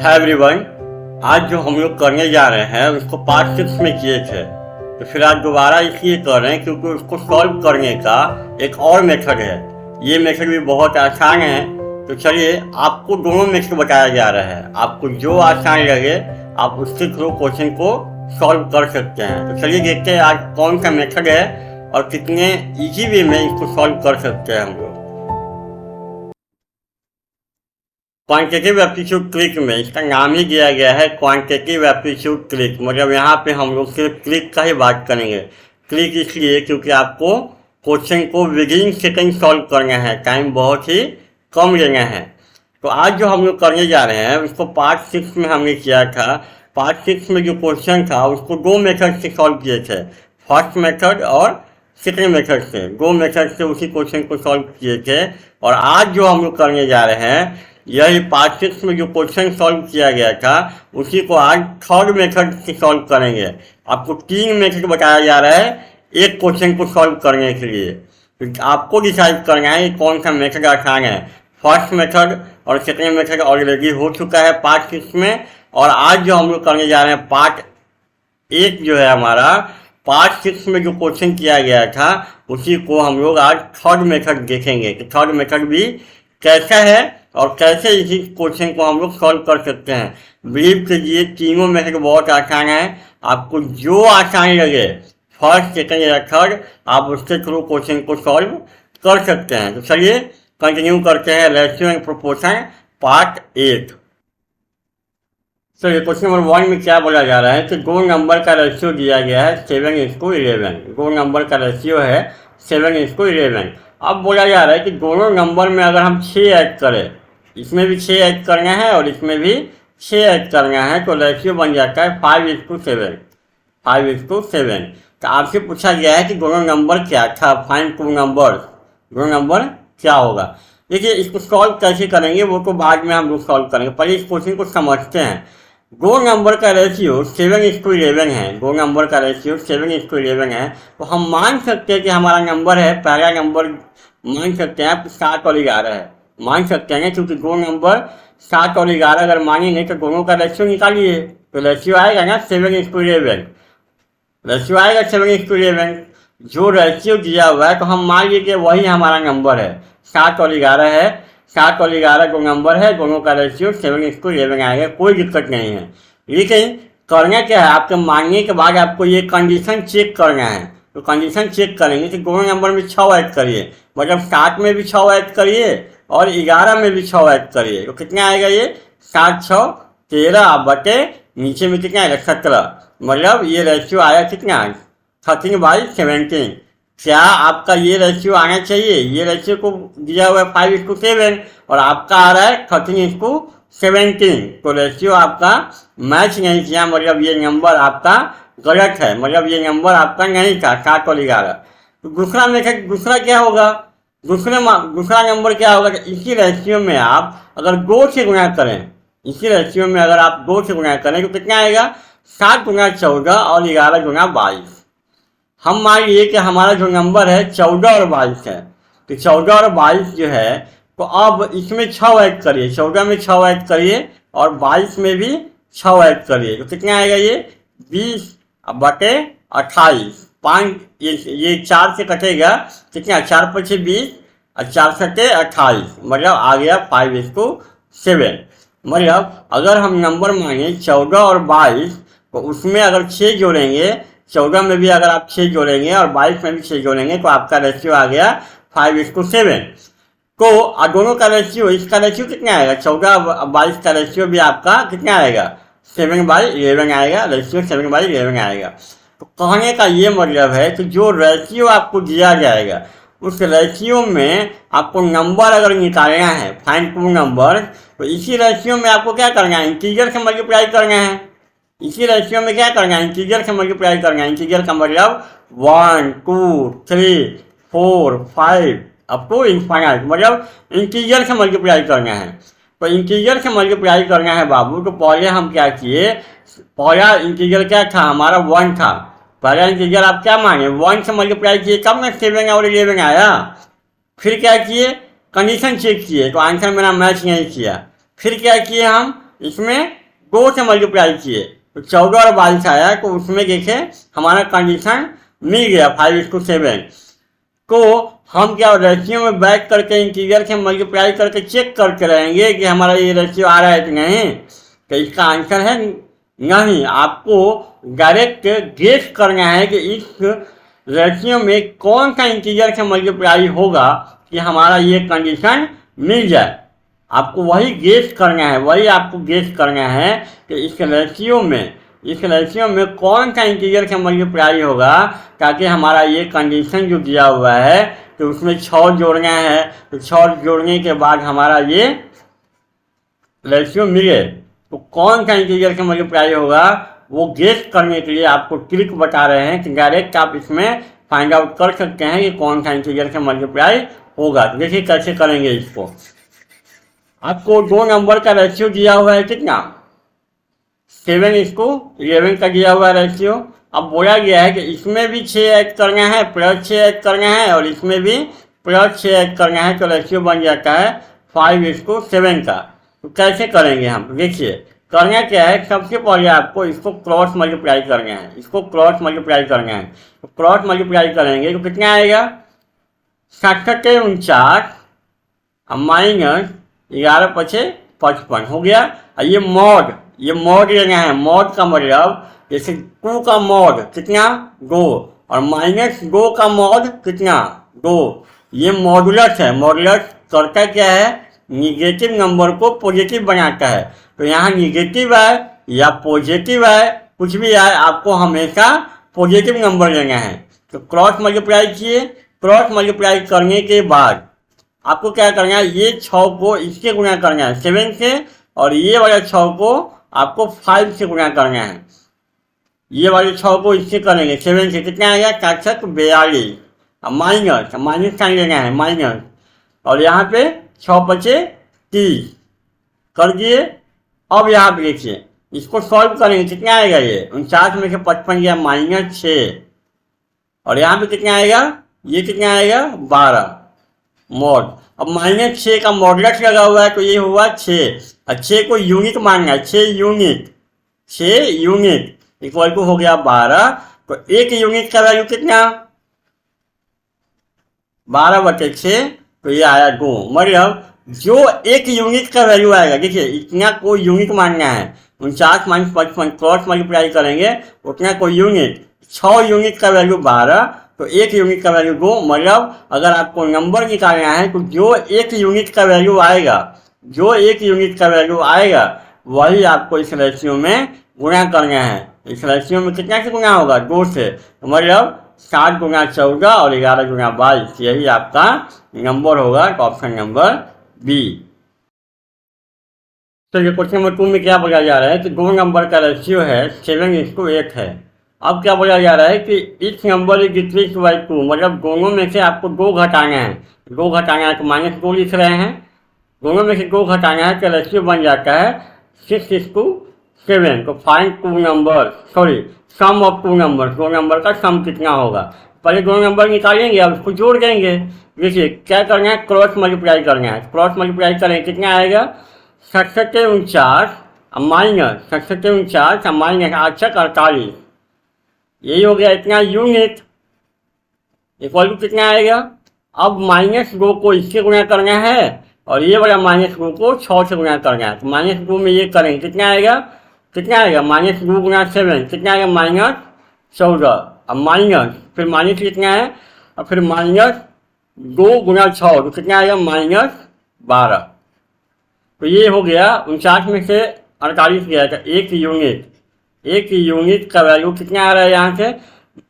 Hi everyone. आज जो हम लोग करने जा रहे हैं उसको पार्ट 6 में किए थे, तो फिर आज दोबारा इसलिए कर रहे हैं क्योंकि उसको सॉल्व करने का एक और मेथड है। ये मेथड भी बहुत आसान है, तो चलिए आपको दोनों मेथड बताया जा रहा है। आपको जो आसान लगे आप उसके थ्रू क्वेश्चन को सॉल्व कर सकते हैं। तो चलिए देखते हैं आज कौन सा मेथड है और कितने इजी वे में इसको सॉल्व कर सकते हैं हम लोग। क्वांटिटेटिव एप्टीट्यूड ट्रिक में इसका नाम ही दिया गया है क्वांटिटेटिव एप्टीट्यूड ट्रिक। मतलब यहाँ पे हम लोग सिर्फ ट्रिक का ही बात करेंगे। ट्रिक इसलिए क्योंकि आपको क्वेश्चन को विदिन सेकंड सॉल्व करना है, टाइम बहुत ही कम लेना है। तो आज जो हम लोग करने जा रहे हैं उसको पार्ट 6 में हमने किया था। पार्ट 6 में जो क्वेश्चन था उसको दो मेथड से सॉल्व किए थे, फर्स्ट मेथड और सेकेंड मेथड से। दो मेथड से उसी क्वेश्चन को सॉल्व किए थे। और आज जो हम लोग करने जा रहे हैं यही पार्ट 6 में जो क्वेश्चन सॉल्व किया गया था उसी को आज थर्ड मेथड से सॉल्व करेंगे। आपको 3 मेथड बताया जा रहा है एक क्वेश्चन को सॉल्व करने के लिए। तो आपको डिसाइड करना है कि कौन सा मेथड आसान है। फर्स्ट मेथड और सेकेंड मेथड ऑलरेडी हो चुका है पार्ट 6 में, और आज जो हम लोग करने जा रहे हैं पार्ट 1 जो है हमारा, पार्ट 6 में जो क्वेश्चन किया गया था उसी को हम लोग आज थर्ड मेथड देखेंगे कि थर्ड मेथड भी कैसा है और कैसे इसी क्वेश्चन को हम लोग सॉल्व कर सकते हैं। बिलीव कीजिए तीनों मेथड बहुत आसान है। आपको जो आसान लगे फर्स्ट सेकेंड या थर्ड आप उसके थ्रू क्वेश्चन को सॉल्व कर सकते हैं। तो चलिए कंटिन्यू करते हैं रेशियो एंड प्रोपोर्शन पार्ट 8। चलिए क्वेश्चन नंबर 1 में क्या बोला जा रहा है कि दो नंबर का रेशियो दिया गया है 7:11। दो नंबर का रेशियो है 7:11। अब बोला जा रहा है कि दोनों नंबर में अगर हम 6 ऐड करें, इसमें भी 6 ऐड करना है और इसमें भी 6 ऐड करना है, तो रेशियो बन जाता है 5:7। 5:7। तो आपसे पूछा गया है कि दोनों नंबर क्या था, फाइंड टू नंबर, दोनों नंबर क्या होगा। देखिए इसको सॉल्व कैसे करेंगे वो तो बाद में हम लोग सॉल्व करेंगे, पहले इस क्वेश्चन को समझते हैं। दो नंबर का रेशियो 7:11 है। दो नंबर का रेशियो 7:11 है, तो हम मान सकते हैं कि हमारा नंबर है, पहला नंबर मान सकते हैं आप 7 और 11 है, मान सकते हैं क्योंकि दो नंबर 7 और 11 अगर मानेंगे तो दोनों का रेशियो निकालिए, तो रेशियो आएगा ना 7:11। रेशियो आएगा 7:11। जो रेशियो दिया हुआ है तो हम मान लीजिए वही हमारा नंबर है, 7 और 11 है। 7 और 11 जो नंबर है दोनों का रेशियो 7:11 आएगा, कोई दिक्कत नहीं है। लेकिन करना क्या है, आपके मानने के बाद आपको ये कंडीशन चेक करना है। तो कंडीशन चेक करेंगे कि दोनों नंबर में 6 ऐड करिए, मतलब 7 में भी 6 ऐड करिए और 11 में भी 6 ऐड करिए, तो कितना आएगा ये 7 6 13 बटे नीचे में कितना आएगा 17। मतलब ये रेशियो आया कितना 13/17। क्या आपका ये रेशियो आना चाहिए, ये रेशियो को दिया हुआ है 5:7 और आपका आ रहा है 13:17। तो रेशियो आपका मैच नहीं किया, मतलब ये नंबर आपका गलत है, मतलब ये नंबर आपका नहीं था 7 और 11। तो दूसरा मेथड, दूसरा क्या होगा, दूसरा नंबर क्या होगा कि इसी रेशियो में आप अगर 2 से गुणा करें, इसी रेशियो में अगर आप 2 से गुणा करें तो कितना आएगा 7 × 14 और 11 × 22। हम मान लीजिए कि हमारा जो नंबर है 14 और 22 है, तो 14 और 22 जो है, तो अब इसमें 6 ऐड करिए, 14 में 6 ऐड करिए और 22 में भी 6 ऐड करिए, तो कितना आएगा ये 20/28। 5 ये 4 से कटेगा, कितना 4 × 5 20 और 4 × 28, मतलब आ गया 5:7। मतलब अगर हम नंबर मांगे 14 और 22 तो उसमें अगर 6 जोड़ेंगे, 14 में भी अगर आप 6 जोड़ेंगे और 22 में भी 6 जोड़ेंगे तो आपका रेशियो आ गया 5:7। तो दोनों का रेशियो, इसका रेशियो कितना आएगा 14 और 22 का रेशियो भी आपका कितना आएगा 7/11 आएगा, रेशियो 7/11 आएगा। तो कहने का ये मतलब है कि जो रेशियो आपको दिया जाएगा उस रेशियो में आपको नंबर अगर निकालना है, फाइंड टू नंबर, तो इसी रेशियो में आपको क्या करना है, इंटीजर से मल्टीप्लाई करना है। इसी रेशियो में क्या करना है, इंटीजर से मल्टीप्लाई करना है। इंटीजर का मतलब 1 2 3 4 5 अप टू इनफाइनाइट, मतलब इंटीजर से मल्टीप्लाई करना है। तो इंटीजर से मल्टीप्लाई करना है बाबू, तो पहले हम क्या किए, पहला इंटीजर क्या था हमारा 1 था, पहला इंटीजर आप क्या माने 1 से मल्टीप्लाई किए कब ना 7 और 11 आया। फिर क्या किए, कंडीशन चेक किए तो आंसर मेरा मैच नहीं किया। फिर क्या किए हम इसमें 2 से मल्टीप्लाई किए तो 14 और 22 आया, तो उसमें देखे हमारा कंडीशन मिल गया 5:7। तो हम क्या रेशियो में बैक करके इंटीजर से मल्टीप्लाई करके चेक करके रहेंगे कि हमारा ये रेशियो आ रहा है कि नहीं? तो इसका आंसर है नहीं। आपको डायरेक्ट गेस करना है कि इस रेशियो में कौन सा इंटीजर से मल्टीप्लाई होगा कि हमारा ये कंडीशन मिल जाए। आपको वही गेस करना है, वही आपको गेस करना है कि इस रेशियो में कौन सा इंटीजर से मल्टीप्लाई होगा ताकि हमारा ये कंडीशन जो दिया हुआ है तो उसमें 6 जोड़ना है, तो 6 जोड़ने के बाद हमारा ये रेशियो मिले तो कौन सा इंटीजर से मल्टीप्लाई होगा वो गेस करने के लिए आपको ट्रिक बता रहे हैं कि डायरेक्ट आप इसमें फाइंड आउट कर सकते हैं कि कौन सा इंटीजर से मल्टीप्लाई होगा। तो देखिए कैसे करेंगे इसको। आपको 2 नंबर का रेशियो दिया हुआ है कितना? 7:11 का दिया हुआ रेशियो। अब बोला गया है कि इसमें भी 6 ऐड करना है, प्लस 6 ऐड करना है और इसमें भी प्लस 6 ऐड करना है, तो रेशियो बन जाता है 5:7 का। तो कैसे करेंगे हम? देखिए करना क्या है, सबसे पहले आपको इसको क्रॉस मल्टीप्लाई करना है, इसको क्रॉस मल्टीप्लाई करना है। तो क्रॉस मल्टीप्लाई करेंगे तो कितना आएगा? 67 माइनस 11 पचे 55 हो गया। ये मॉड लेना है। मॉड का मतलब जैसे 2 का मॉड कितना? 2 और माइनस 2 का मॉड कितना? 2। ये मॉडुलस है। मॉडुलस करता क्या है? निगेटिव नंबर को पॉजिटिव बनाता है। तो यहाँ निगेटिव आए या पॉजिटिव आए, कुछ भी आए, आपको हमेशा पॉजिटिव नंबर लेना है। तो क्रॉस मल्टीप्लाई किए। क्रॉस मल्टीप्लाई करने के बाद आपको क्या करना है? ये 6 को इससे गुणा करना है 7 से, और ये वाला 6 को आपको 5 से गुणा करना है। ये वाले 6 को इससे करेंगे 7 से, कितना आएगा? 42 माइनस साइन लेना है, माइनस, और यहाँ पे 6 पचे 30 कर दिए। अब यहाँ पे देखिए इसको सॉल्व करेंगे, कितना आएगा? ये 49 में से 55 गया -6, और यहाँ पे कितना आएगा? ये कितना आएगा? 12 मॉड। अब -6 का मॉडुलस लगा हुआ है तो ये हुआ 6, और 6 को यूनिट मानना है, 6 यूनिट इक्वल टू हो गया 12। तो 1 यूनिट का वैल्यू कितना? 12/6, तो ये आया 2। मतलब जो 1 यूनिट का वैल्यू आएगा, देखिए इतना कोई यूनिट मानना है, 49 माइनस 55 क्रॉस मल्टीप्लाई करेंगे उतना कोई यूनिट, 6 यूनिट का वैल्यू 12, तो 1 यूनिट का वैल्यू 2। मतलब अगर आपको नंबर निकालना है तो जो 1 यूनिट का वैल्यू आएगा वही आपको इस रेशियो में गुणा करना है। इस रेशियो में कितना से गुणा होगा? 2 से। मतलब 7 × 14 और 11 × 22, यही आपका नंबर होगा। तो ऑप्शन नंबर बी। तो ये क्वेश्चन नंबर 2 में क्या बोला जा रहा है कि 2 नंबर का रेशियो है 7:8 है। अब क्या बोला जा रहा है कि इस नंबर इज डिक्रीज बाई 2, मतलब दोनों में से आपको 2 घटाना है। 2 घटाना है तो -2 लिख रहे हैं, दोनों में से 2 घटाना है तो रेशियो बन जाता है 6:7। तो find sum of 2 number, 2 number का सम कितना होगा? पहले 2 नंबर निकालेंगे, अब उसको जोड़ देंगे। देखिए क्या करना है? क्रॉस मल्टीप्लाई करना है। क्रॉस मल्टीप्लाई करें कितना आएगा? 67 माइनस 48, यही हो गया इतना यूनिट, इक्वल टू कितना आएगा? अब -2 को इससे गुणा करना है और ये वाला -2 को 6 से गुणा करना है। तो -2 में ये करेंगे कितना आएगा? -2 × 7 कितना आएगा? -14। अब माइनस, फिर माइनस कितना है? और फिर -2 × 6, तो कितना आएगा? -12। तो ये हो गया 49 में से 48 गया था 1 यूनिट का वैल्यू कितना आ रहा है? यहाँ से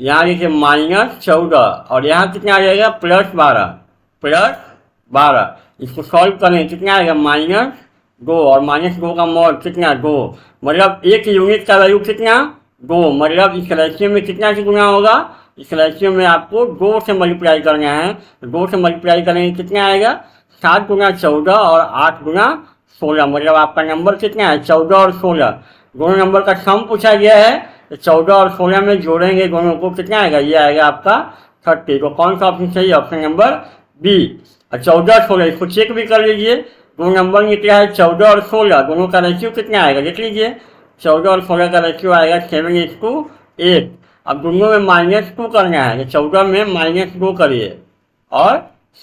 यहाँ देखिए -14, और यहाँ कितना आ जाएगा? +12। इसको सॉल्व करें कितना आएगा? -2, और -2 का मॉड कितना? 2। मतलब 1 यूनिट का वैल्यू कितना? 2। मतलब इस रेशियो में कितना से गुना होगा? इस रेशियो में आपको 2 से मल्टीप्लाई करना है। 2 से मल्टीप्लाई करेंगे कितना आएगा? 7 × 14 और 8 × 16। मतलब आपका नंबर कितना है? 14 और 16। दोनों नंबर का सम पूछा गया है, तो 14 और 16 में जोड़ेंगे दोनों को, कितना आएगा? ये आएगा आपका 30। तो कौन सा ऑप्शन सही है? Option number B. और 14 और 16 इसको चेक भी कर लीजिए। दो नंबर निकला है 14 और 16, दोनों का रेशियो कितना आएगा देख लीजिए। 14 और 16 का रेशियो आएगा 7:8। अब दोनों में -2 करना है, तो 14 में -2 करिए और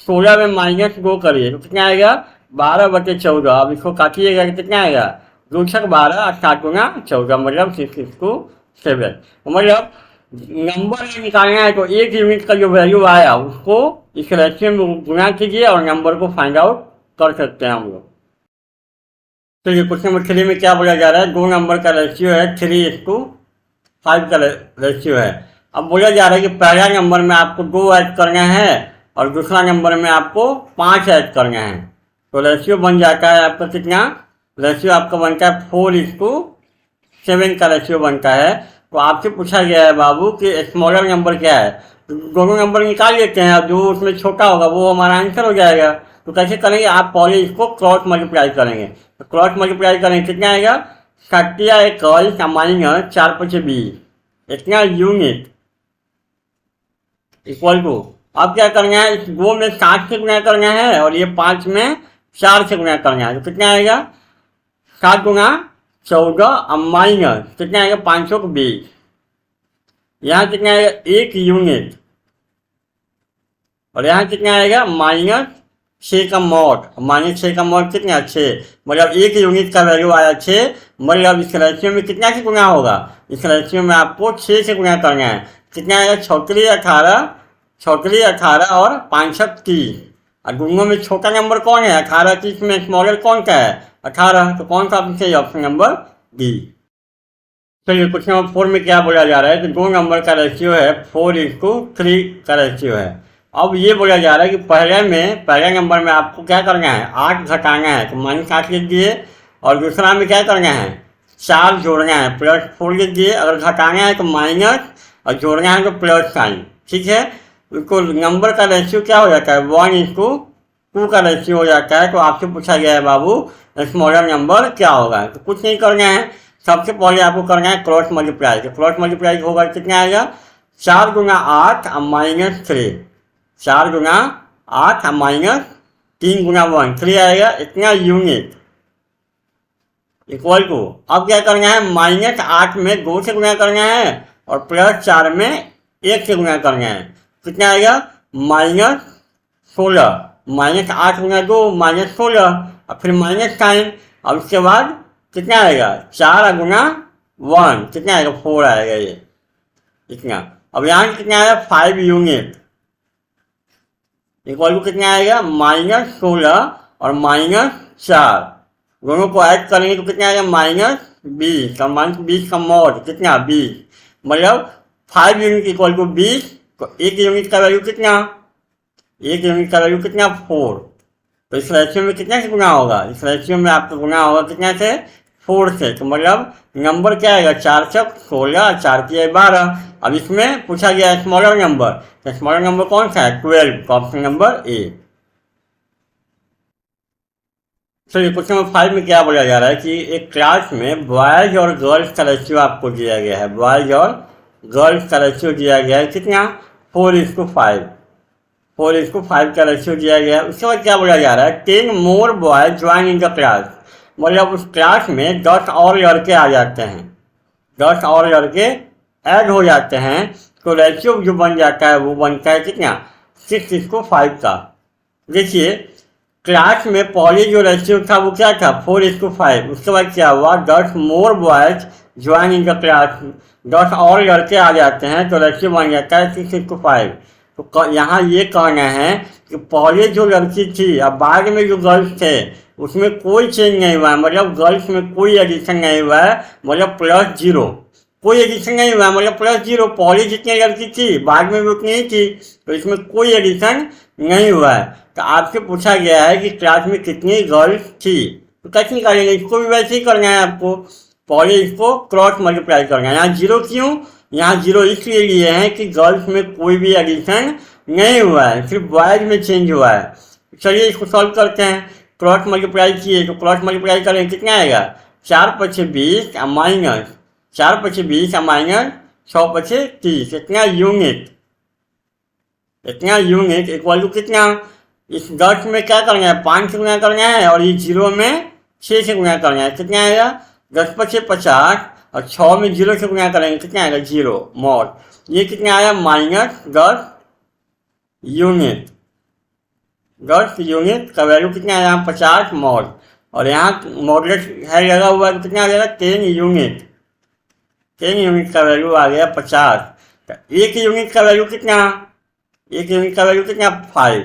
16 में -2 करिए, तो कितना आएगा 12/14। अब इसको काटिएगा तो कितना आएगा 2 छक 12 और 7 गुना 14, मतलब 6:7। मतलब नंबर निकालना है तो एक यूनिट का जो वैल्यू आया उसको इस रेशियो में गुना कीजिए और नंबर को फाइंड आउट कर सकते हैं हम लोग। तो ये क्वेश्चन नंबर 3 में क्या बोला जा रहा है, 2 नंबर का रेशियो है 3:5 का रेशियो है। अब बोला जा रहा है कि पहला नंबर में आपको 2 ऐड करना है और दूसरा नंबर में आपको 5 ऐड करना है। तो रेशियो बन जाता है आपका कितना, रेशियो आपका बनता है 4:7 का रेशियो बनता है। तो आपसे पूछा गया है बाबू कि स्मॉलर नंबर क्या है, तो दोनों नंबर निकाल लेते हैं, अब जो उसमें छोटा होगा वो हमारा आंसर हो जाएगा। तो कैसे करेंगे, आप पहले इसको क्रॉस मल्टीप्लाई करेंगे, तो क्रॉस मल्टीप्लाई करेंगे कितना आएगा 60 माइनस 4×5 इतना यूनिट इक्वल टू, अब क्या करना है, इस 2 में 7 से गुना करना है और ये 5 में 4 से गुना करना है। तो कितना आएगा 7 गुना 14 और माइनस कितना आएगा 520। यहाँ कितना आएगा 1 यूनिट और यहाँ कितना आएगा -6 का मॉड, -6 का मॉड कितना 6, मतलब 1 यूनिट का वैल्यू आया 6। मतलब इस रेशियो में कितना से गुना होगा, इस रेशियो में आपको 6 से गुना करना है। कितना आएगा 36 18 और 530। और दोनों में छोटा नंबर कौन है 18, 30 में स्मॉलर कौन सा है 18, तो कौन सा ऑप्शन सही, ऑप्शन नंबर डी। चलिए क्वेश्चन नंबर 4 में क्या बोला जा रहा है कि 2 नंबर का रेशियो है 4:3 का रेशियो है। अब ये बोला जा रहा है कि पहले नंबर में आपको क्या करना है 8 घटाना है, तो -8 लिख दिए, और दूसरा में क्या करना है 4 जोड़ना है, +4 लिख दिए। अगर घटाना है तो माइनस और जोड़ना है तो प्लस साइन, ठीक है। उसको नंबर का रेशियो क्या हो जाता है 1:2 का रेशियो हो जाता है। तो आपसे पूछा गया है बाबू स्मॉलर नंबर क्या होगा, तो कुछ नहीं करना है, सबसे पहले आपको करना है क्रॉस मल्टीप्लाई। तो क्रॉस मल्टीप्लाई होगा कितना आएगा 4 गुना 8 और -3, 4 गुना 8 और -3 गुना 1 3 आएगा इतना यूनिट इक्वल टू। अब क्या करना है -8 में 2 से गुना करना है और +4 में 1 से गुना करना है। कितना आएगा -16, -8 गुना 2 -16 और फिर माइनस साइन, और उसके बाद कितना आएगा 4 गुना 1 कितना आएगा 4 आएगा ये इतना। अब यहाँ कितना आएगा 5 यूनिट इक्वल टू कितना आएगा -16 और -4, दोनों को ऐड करेंगे तो कितना आएगा -20 और -20 का मॉड कितना 20, मतलब 5 यूनिट इक्वल टू 20। तो 1 यूनिट का वैल्यू कितना, 1 यूनिट का वैल्यू कितना 4। तो इस रेशियो में कितना से गुना होगा, इस रेशियो में आपका गुना होगा कितना से 4 से। तो मतलब नंबर क्या आएगा 4 छक 16, 4 की 12। अब इसमें पूछा गया है स्मॉलर नंबर, तो स्मॉलर नंबर कौन सा है 12, तो ऑप्शन नंबर ए। चलिए क्वेश्चन नंबर 5 में क्या बोला जा रहा है कि एक क्लास में बॉयज और गर्ल्स का रेशियो आपको दिया गया है, बॉयज और गर्ल्स का रेशियो दिया गया है कितना 4:5, 4:5 का रेशियो दिया गया है। उसके बाद क्या बोला जा रहा है 10 more boys join in the class, मतलब उस क्लास में 10 और लड़के आ जाते हैं, 10 और लड़के ऐड हो जाते हैं। तो रेशियो जो बन जाता है वो बनता है कितना 6:5 का। देखिए क्लास में पहले जो रेशियो था वो क्या था 4:5, उसके बाद क्या हुआ 10 more boys join in the class, 10 और लड़के आ जाते हैं, तो रेशियो बन जाता है 6:5। तो यहाँ ये कहना है कि पहले जो लड़की थी अब बाद में जो गर्ल्स थे उसमें कोई चेंज नहीं हुआ है, मतलब गर्ल्स में कोई एडिशन नहीं हुआ है, मतलब +0, कोई एडिशन नहीं हुआ है, मतलब +0। पहले जितनी लड़की थी बाद में भी उतनी ही थी, तो इसमें कोई एडिशन नहीं हुआ है। तो आपसे पूछा गया है कि क्लास में कितनी गर्ल्स थी, तो कैसे निकालेंगे, इसको भी वैसे ही करना है आपको, पहले इसको क्रॉस मल्टीप्लाई करना है। यहाँ 0 क्यों, यहाँ 0 इसलिए लिए हैं कि गर्ल्स में कोई भी एडिशन नहीं हुआ है, सिर्फ बॉयज में चेंज हुआ है। चलिए इसको सॉल्व करते हैं, क्रॉस मल्टीप्लाई किए तो क्रॉस मल्टीप्लाई करें कितना आएगा 4×5 = माइनस 4×20 माइनस 6×30 इतना यूनिट इक्वल टू कितना इस 10 में क्या करना है, 5 से गुना करना है, और ये 0 में 6 से गुना करना है। कितना आएगा, 10 पचे 50, और 6 में 0 से गुना करेंगे, कितना आएगा 0 मॉड। ये कितना आया, -10 यूनिट। 10 यूनिट का वैल्यू कितना आया, 50 मॉड, और यहाँ मॉडलेट है लगा हुआ है, तो कितना आ जाएगा 10 यूनिट। 10 यूनिट का वैल्यू आ गया 50। तो एक यूनिट का वैल्यू कितना, एक यूनिट का वैल्यू कितना, 5।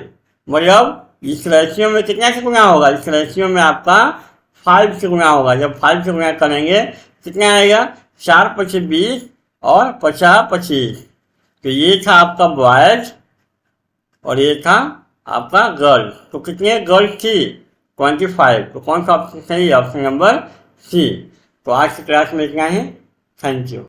मतलब इस रेशियो में कितना से गुना होगा, इस रेशियो में आपका 5 से गुना होगा। जब 5 से गुना करेंगे कितना आएगा, 4 पचे 20 और 50 25। तो ये था आपका बॉयज और ये था आपका गर्ल। तो कितने गर्ल थी, 25। तो कौन सा ऑप्शन सही है, ऑप्शन नंबर सी। तो आज की क्लास में इतना ही। Thank you.